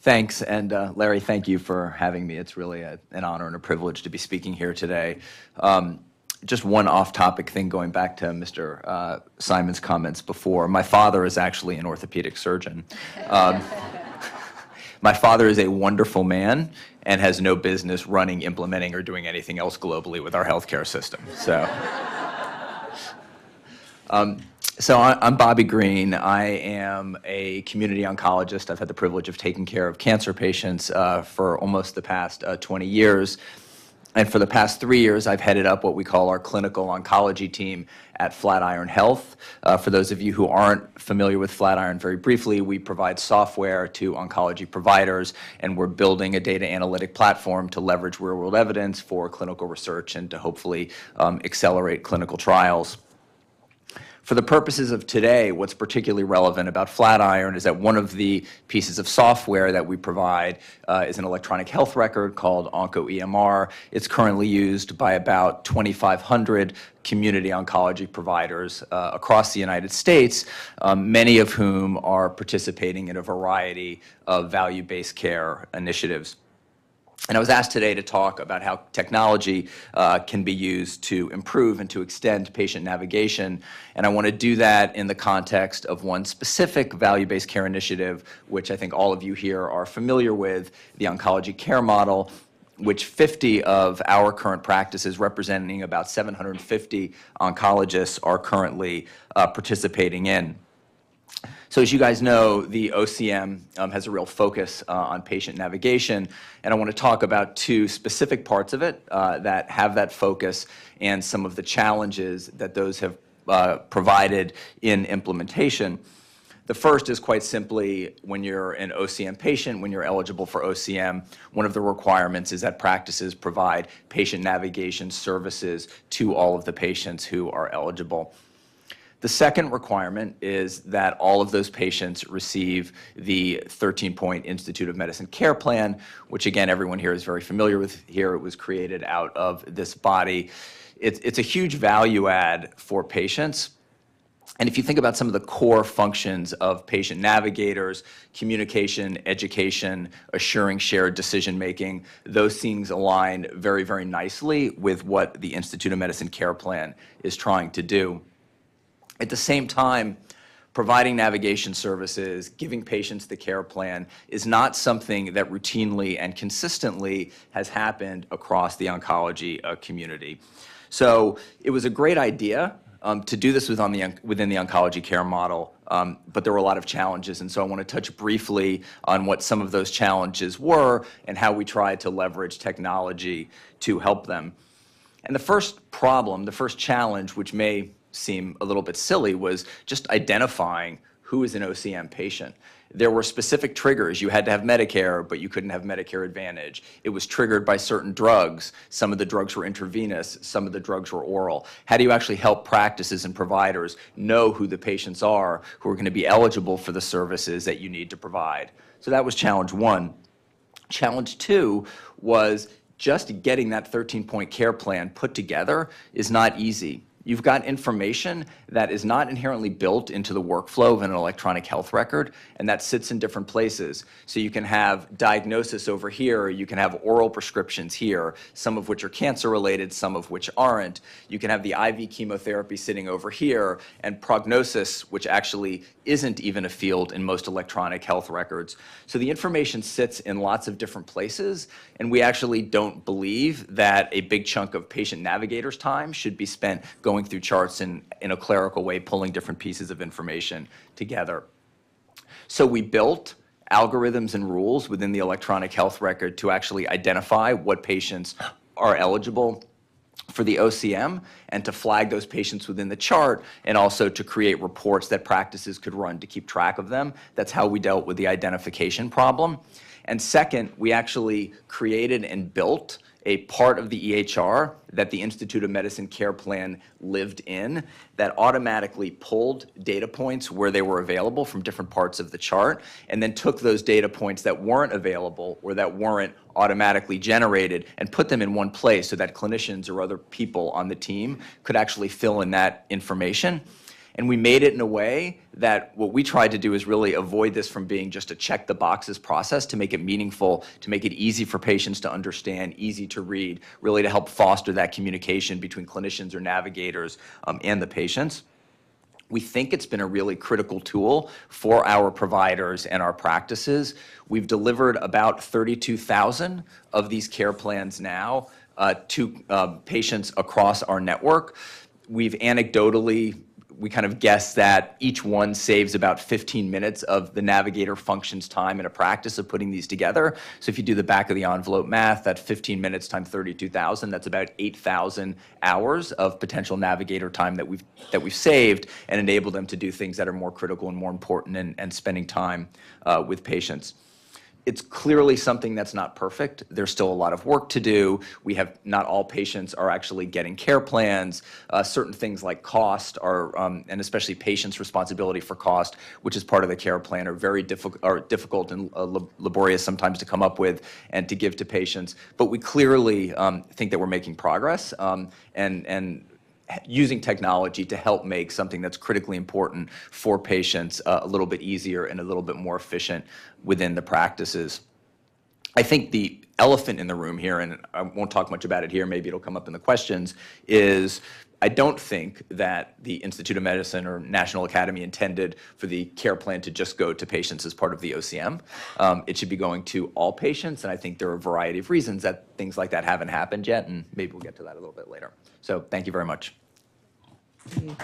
Thanks, and Larry, thank you for having me. It's really an honor and a privilege to be speaking here today. Just one off-topic thing going back to Mr. Simon's comments before. My father is actually an orthopedic surgeon. My father is a wonderful man and has no business running, implementing, or doing anything else globally with our healthcare system. So I'm Bobby Green. I am a community oncologist. I've had the privilege of taking care of cancer patients for almost the past 20 years. And for the past 3 years, I've headed up what we call our clinical oncology team at Flatiron Health. For those of you who aren't familiar with Flatiron, very briefly, we provide software to oncology providers, and we're building a data analytic platform to leverage real-world evidence for clinical research and to hopefully accelerate clinical trials. For the purposes of today, what's particularly relevant about Flatiron is that one of the pieces of software that we provide is an electronic health record called OncoEMR. It's currently used by about 2,500 community oncology providers across the United States, many of whom are participating in a variety of value-based care initiatives. And I was asked today to talk about how technology can be used to improve and to extend patient navigation. And I want to do that in the context of one specific value-based care initiative, which I think all of you here are familiar with, the oncology care model, which 50 of our current practices, representing about 750 oncologists, are currently participating in. So as you guys know, the OCM has a real focus on patient navigation, and I want to talk about two specific parts of it that have that focus and some of the challenges that those have provided in implementation. The first is quite simply when you're an OCM patient, when you're eligible for OCM, one of the requirements is that practices provide patient navigation services to all of the patients who are eligible. The second requirement is that all of those patients receive the 13-point Institute of Medicine care plan, which again, everyone here is very familiar with here. It was created out of this body. It's a huge value add for patients. And if you think about some of the core functions of patient navigators, communication, education, assuring shared decision-making, those things align very, very nicely with what the Institute of Medicine care plan is trying to do. At the same time, providing navigation services, giving patients the care plan is not something that routinely and consistently has happened across the oncology community. So it was a great idea to do this within the oncology care model, but there were a lot of challenges, and so I want to touch briefly on what some of those challenges were and how we tried to leverage technology to help them. And the first problem, the first challenge, which may seem a little bit silly, was just identifying who is an OCM patient. There were specific triggers. You had to have Medicare, but you couldn't have Medicare Advantage. It was triggered by certain drugs. Some of the drugs were intravenous, some of the drugs were oral. How do you actually help practices and providers know who the patients are who are going to be eligible for the services that you need to provide? So that was challenge one. Challenge two was just getting that 13-point care plan put together is not easy. You've got information that is not inherently built into the workflow of an electronic health record, and that sits in different places. So you can have diagnosis over here, you can have oral prescriptions here, some of which are cancer-related, some of which aren't. You can have the IV chemotherapy sitting over here, and prognosis, which actually isn't even a field in most electronic health records. So the information sits in lots of different places, and we actually don't believe that a big chunk of patient navigators' time should be spent going through charts in a clerical way, pulling different pieces of information together. So we built algorithms and rules within the electronic health record to actually identify what patients are eligible for the OCM and to flag those patients within the chart, and also to create reports that practices could run to keep track of them. That's how we dealt with the identification problem. And second, we actually created and built a part of the EHR that the Institute of Medicine care plan lived in that automatically pulled data points where they were available from different parts of the chart, and then took those data points that weren't available or that weren't automatically generated and put them in one place so that clinicians or other people on the team could actually fill in that information. And we made it in a way that what we tried to do is really avoid this from being just a check the boxes process, to make it meaningful, to make it easy for patients to understand, easy to read, really to help foster that communication between clinicians or navigators and the patients. We think it's been a really critical tool for our providers and our practices. We've delivered about 32,000 of these care plans now to patients across our network. We've anecdotally, we kind of guess that each one saves about 15 minutes of the navigator functions time in a practice of putting these together. So if you do the back of the envelope math, that 15 minutes times 32,000, that's about 8,000 hours of potential navigator time that we've saved and enabled them to do things that are more critical and more important, and spending time with patients. It's clearly something that's not perfect. There's still a lot of work to do. Not all patients are actually getting care plans. Certain things like cost are, and especially patients' responsibility for cost, which is part of the care plan, are very difficult and laborious sometimes to come up with and to give to patients. But we clearly think that we're making progress, and using technology to help make something that's critically important for patients a little bit easier and a little bit more efficient within the practices. I think the elephant in the room here, and I won't talk much about it here, maybe it'll come up in the questions, is I don't think that the Institute of Medicine or National Academy intended for the care plan to just go to patients as part of the OCM. It should be going to all patients, and I think there are a variety of reasons that things like that haven't happened yet, and maybe we'll get to that a little bit later. So thank you very much. Thank you.